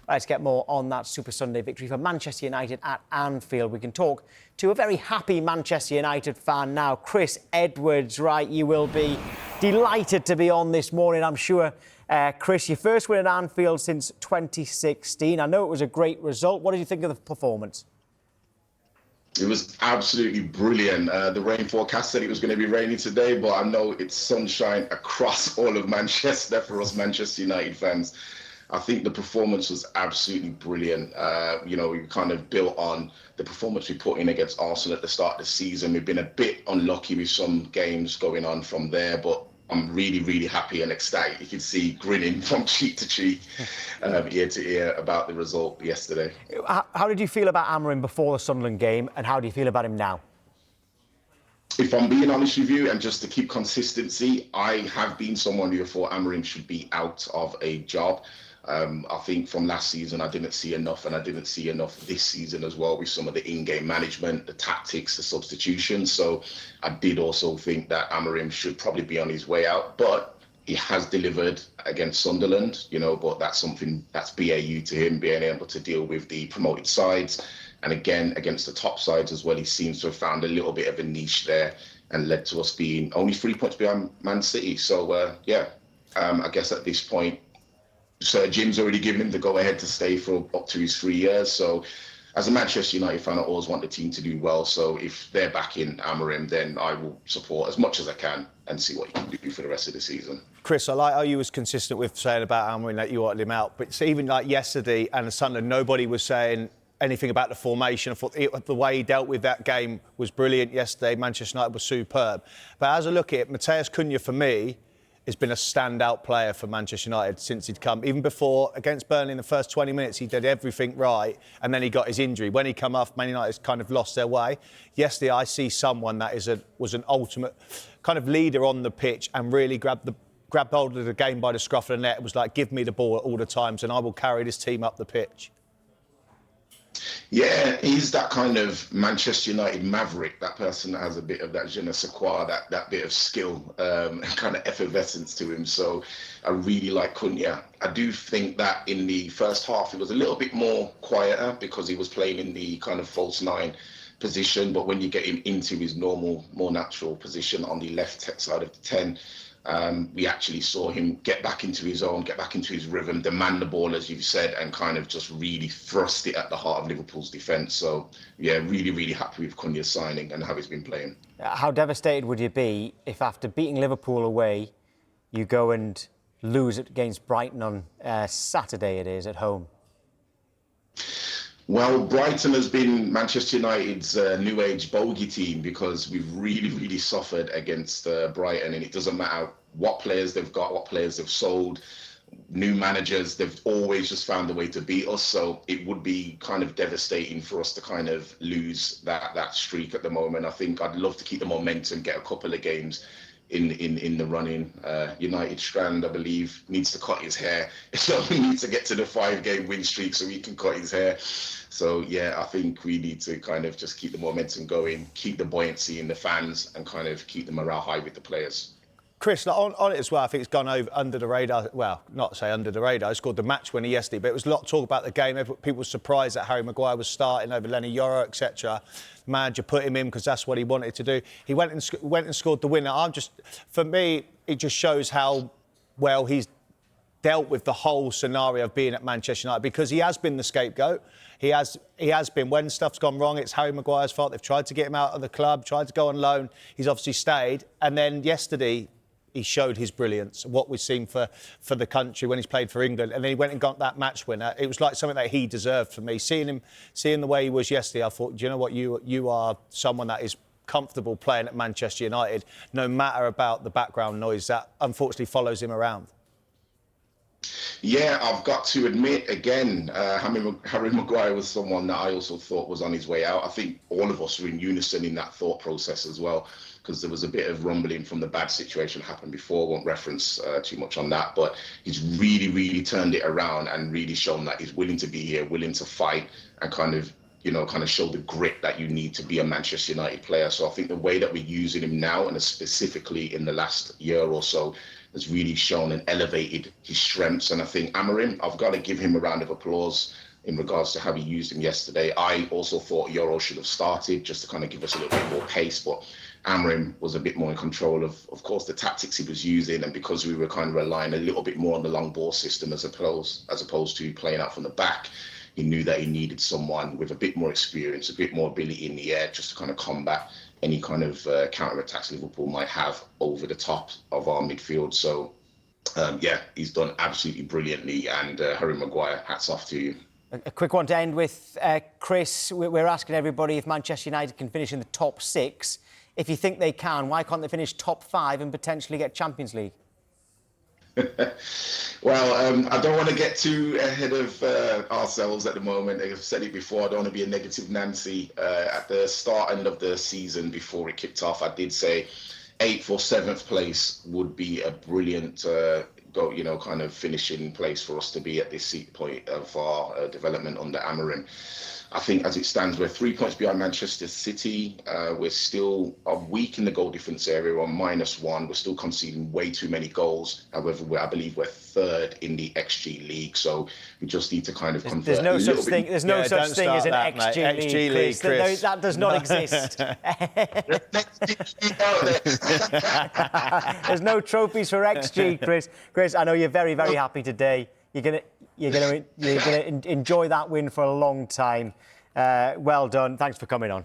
Let's get more on that Super Sunday victory for Manchester United at Anfield. We can talk to a very happy Manchester United fan now, Chris Edwards. Right, you will be delighted to be on this morning, I'm sure. Chris, your first win at Anfield since 2016. I know it was a great result. What did you think of the performance? It was absolutely brilliant. The rain forecast said it was going to be rainy today, but I know it's sunshine across all of Manchester for us Manchester United fans. I think the performance was absolutely brilliant. We kind of built on the performance we put in against Arsenal at the start of the season. We've been a bit unlucky with some games going on from there, but I'm really, really happy and ecstatic. You can see grinning from cheek to cheek, ear to ear about the result yesterday. How did you feel about Amorim before the Sunderland game, and how do you feel about him now? If I'm being honest with you, and just to keep consistency, I have been someone who thought Amorim should be out of a job. I think from last season, I didn't see enough, and I didn't see enough this season as well with some of the in-game management, the tactics, the substitutions. So I did also think that Amorim should probably be on his way out, but he has delivered against Sunderland, but that's something that's BAU to him, being able to deal with the promoted sides. And again, against the top sides as well, he seems to have found a little bit of a niche there and led to us being only 3 points behind Man City. So, I guess at this point, Sir Jim's already given him the go-ahead to stay for up to his 3 years. So as a Manchester United fan, I always want the team to do well. So if they're backing Amorim, then I will support as much as I can and see what he can do for the rest of the season. Chris, I like how you was consistent with saying about Amorim that you wanted him out. But even like yesterday and Sunday, nobody was saying anything about the formation. I thought the way he dealt with that game was brilliant yesterday. Manchester United was superb. But as I look at it, Matheus Cunha, for me, has been a standout player for Manchester United since he'd come. Even before, against Burnley in the first 20 minutes, he did everything right, and then he got his injury. When he come off, Man United's kind of lost their way. Yesterday, I see someone that was an ultimate kind of leader on the pitch and really grabbed hold of the game by the scruff of the net. It was like, give me the ball at all the times, and I will carry this team up the pitch. Yeah, he's that kind of Manchester United maverick, that person that has a bit of that je ne sais quoi, that bit of skill and kind of effervescence to him. So I really like Cunha. I do think that in the first half, it was a little bit more quieter because he was playing in the kind of false nine position. But when you get him into his normal, more natural position on the left side of the 10, we actually saw him get back into his own, get back into his rhythm, demand the ball, as you've said, and kind of just really thrust it at the heart of Liverpool's defence. So, yeah, really, really happy with Cunha's signing and how he's been playing. How devastated would you be if after beating Liverpool away, you go and lose against Brighton on Saturday, it is, at home? Well, Brighton has been Manchester United's new age bogey team because we've really, really suffered against Brighton, and it doesn't matter what players they've got, what players they've sold, new managers, they've always just found a way to beat us. So it would be kind of devastating for us to kind of lose that streak at the moment. I think I'd love to keep the momentum, get a couple of games in the running. United Strand, I believe, needs to cut his hair. So he needs to get to the 5-game win streak so he can cut his hair. So, yeah, I think we need to kind of just keep the momentum going, keep the buoyancy in the fans and kind of keep the morale high with the players. Chris, on it as well, I think it's gone over under the radar. Well, not to say under the radar. He scored the match winner yesterday, but it was a lot of talk about the game. People were surprised that Harry Maguire was starting over Lenny Yoro, etc. The manager put him in because that's what he wanted to do. He went and scored the winner. For me, it just shows how well he's dealt with the whole scenario of being at Manchester United, because he has been the scapegoat. He has been, when stuff's gone wrong, it's Harry Maguire's fault. They've tried to get him out of the club, tried to go on loan. He's obviously stayed. And then yesterday, he showed his brilliance, what we've seen for the country when he's played for England. And then he went and got that match winner. It was like something that he deserved for me. Seeing the way he was yesterday, I thought, do you know what? You are someone that is comfortable playing at Manchester United, no matter about the background noise that unfortunately follows him around. Yeah, I've got to admit, again, Harry Maguire was someone that I also thought was on his way out. I think all of us were in unison in that thought process as well, because there was a bit of rumbling from the bad situation that happened before. I won't reference too much on that, but he's really, really turned it around and really shown that he's willing to be here, willing to fight and kind of show the grit that you need to be a Manchester United player. So I think the way that we're using him now, and specifically in the last year or so, has really shown and elevated his strengths. And I think Amorim, I've got to give him a round of applause in regards to how he used him yesterday. I also thought Euro should have started just to kind of give us a little bit more pace, but Amorim was a bit more in control of course, the tactics he was using, and because we were kind of relying a little bit more on the long ball system as opposed to playing out from the back, he knew that he needed someone with a bit more experience, a bit more ability in the air, just to kind of combat any kind of counter-attacks Liverpool might have over the top of our midfield. So, yeah, he's done absolutely brilliantly, and Harry Maguire, hats off to you. A quick one to end with, Chris. We're asking everybody if Manchester United can finish in the top 6. If you think they can, why can't they finish top 5 and potentially get Champions League? Well, I don't want to get too ahead of ourselves at the moment. I've said it before, I don't want to be a negative Nancy. At the start end of the season, before it kicked off, I did say 8th or 7th place would be a brilliant kind of finishing place for us to be at this point of our development under Amorim. I think as it stands, we're 3 points behind Manchester City. We're still weak in the goal difference area. We're on -1. We're still conceding way too many goals. However, I believe we're 3rd in the XG league. So we just need to kind of convert. There's no such thing. There's no such thing as an XG league, Chris. That does not exist. There's no trophies for XG, Chris. Chris, I know you're very, very happy today. You're gonna enjoy that win for a long time. Well done. Thanks for coming on.